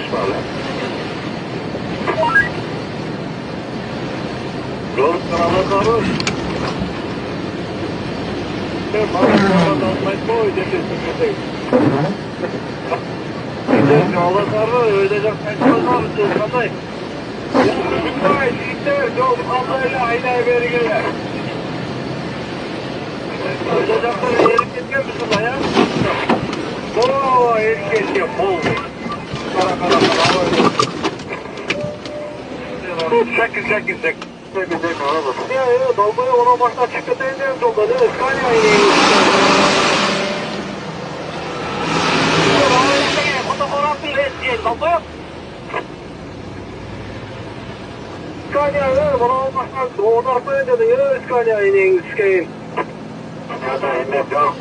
Sparla. Yol kanalı ödeyecek kaçmalar kanday. Yol kanalı aynaya beri gelir. Ödeyecekler erik etken misin lan ya? Oo erik etken bol. Kara. Çekin. Ya dalgayı ona başta çıkıp edeceğim yolda değil mi? Skanya ineği. Fotoğrafı etkiyen dalgayı. Skanya ineği bana başta oradan koyunca da yine Skanya ineği sikeyim. Ya da inmek yok.